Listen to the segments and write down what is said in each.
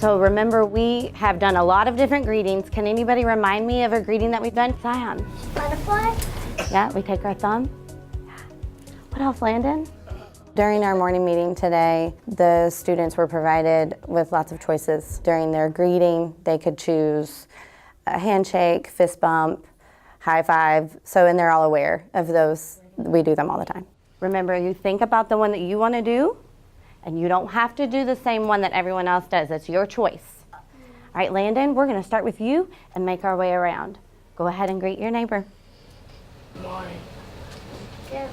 So remember, we have done a lot of different greetings. Can anybody remind me of a greeting that we've done? Zion. Butterfly? Yeah, we take our thumb. What else, Landon? During our morning meeting today, the students were provided with lots of choices. During their greeting, they could choose a handshake, fist bump, high five, and they're all aware of those. We do them all the time. Remember, you think about the one that you want to do, and you don't have to do the same one that everyone else does. It's your choice. All right, Landon, we're going to start with you and make our way around. Go ahead and greet your neighbor. Good morning. Good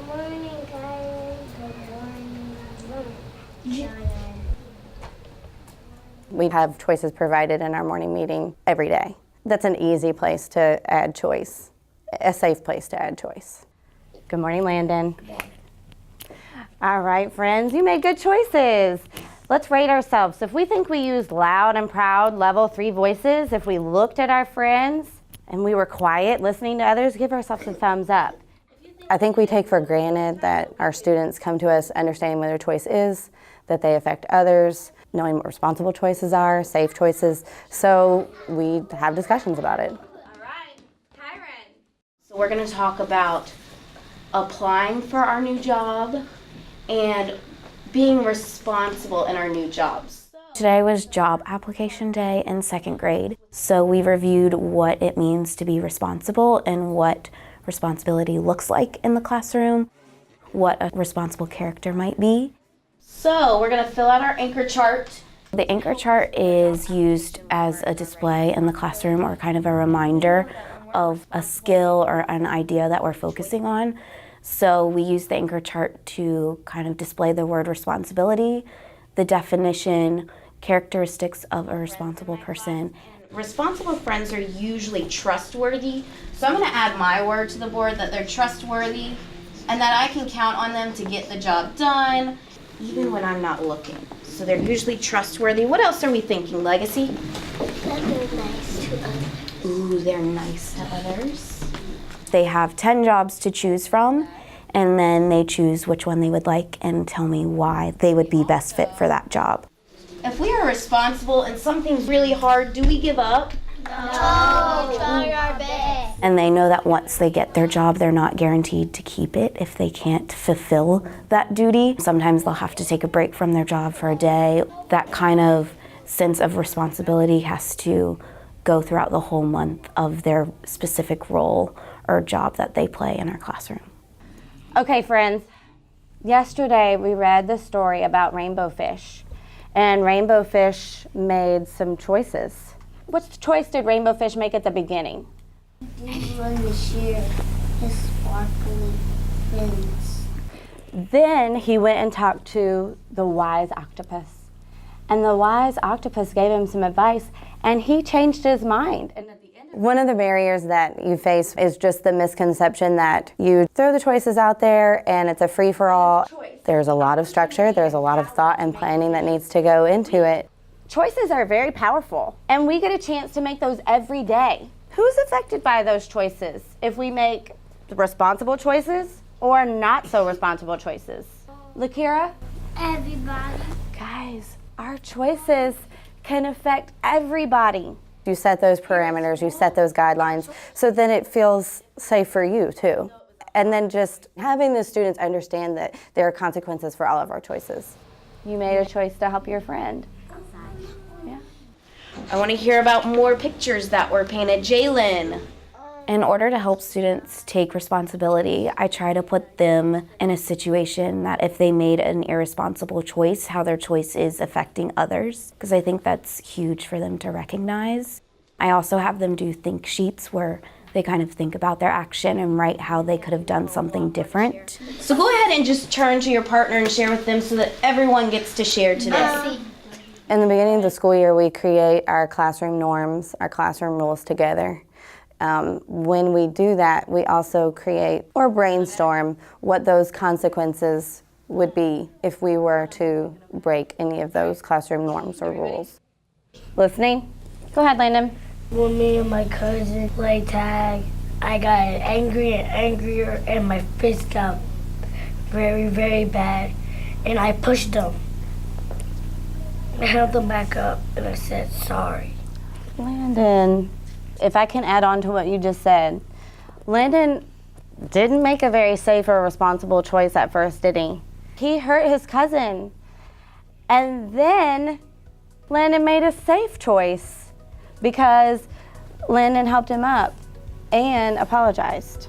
morning, Kyle. Good morning, Zion. We have choices provided in our morning meeting every day. That's an easy place to add choice, a safe place to add choice. Good morning, Landon. Good morning. All right, friends, you made good choices. Let's rate ourselves. If we think we used loud and proud level 3 voices, if we looked at our friends and we were quiet, listening to others, give ourselves a thumbs up. I think we take for granted that our students come to us understanding what their choice is, that they affect others, knowing what responsible choices are, safe choices. So we have discussions about it. All right, Kyron. So we're going to talk about applying for our new job and being responsible in our new jobs. Today was job application day in 2nd grade. So we reviewed what it means to be responsible and what responsibility looks like in the classroom, what a responsible character might be. So we're going to fill out our anchor chart. The anchor chart is used as a display in the classroom or kind of a reminder of a skill or an idea that we're focusing on. So we use the anchor chart to kind of display the word responsibility, the definition, characteristics of a responsible person. Responsible friends are usually trustworthy. So I'm going to add my word to the board that they're trustworthy and that I can count on them to get the job done even when I'm not looking. So they're usually trustworthy. What else are we thinking, Legacy? That they're nice to others. Ooh, they're nice to others. They have 10 jobs to choose from, and then they choose which one they would like and tell me why they would be best fit for that job. If we are responsible and something's really hard, do we give up? No, try our best. And they know that once they get their job, they're not guaranteed to keep it if they can't fulfill that duty. Sometimes they'll have to take a break from their job for a day. That kind of sense of responsibility has to go throughout the whole month of their specific role or job that they play in our classroom. Okay, friends, yesterday we read the story about rainbow fish, and rainbow fish made some choices. What choice did rainbow fish make at the beginning? He wanted to share his sparkly fins. Then he went and talked to the wise octopus, and the wise octopus gave him some advice, and he changed his mind. One of the barriers that you face is just the misconception that you throw the choices out there and it's a free-for-all. There's a lot of structure, there's a lot of thought and planning that needs to go into it. Choices are very powerful, and we get a chance to make those every day. Who's affected by those choices if we make responsible choices or not so responsible choices? Lakira? Everybody. Guys, our choices can affect everybody. You set those parameters, you set those guidelines, so then it feels safe for you too. And then just having the students understand that there are consequences for all of our choices. You made a choice to help your friend. Yeah. I want to hear about more pictures that were painted. Jalen. In order to help students take responsibility, I try to put them in a situation that if they made an irresponsible choice, how their choice is affecting others, because I think that's huge for them to recognize. I also have them do think sheets where they kind of think about their action and write how they could have done something different. So go ahead and just turn to your partner and share with them so that everyone gets to share today. In the beginning of the school year, we create our classroom norms, our classroom rules together. When we do that, we also create or brainstorm what those consequences would be if we were to break any of those classroom norms or rules. Listening? Go ahead, Landon. When me and my cousin played tag, I got angry and angrier, and my fist got very, very bad, and I pushed him. I held them back up and I said sorry. Landon, if I can add on to what you just said, Landon didn't make a very safe or responsible choice at first, did he? He hurt his cousin. And then Landon made a safe choice because Landon helped him up and apologized.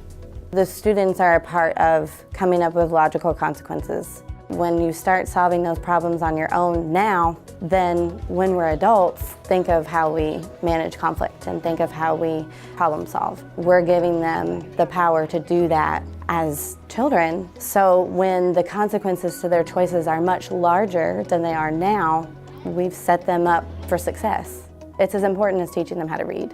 The students are a part of coming up with logical consequences. When you start solving those problems on your own now, then when we're adults, think of how we manage conflict and think of how we problem solve. We're giving them the power to do that as children. So when the consequences to their choices are much larger than they are now, we've set them up for success. It's as important as teaching them how to read.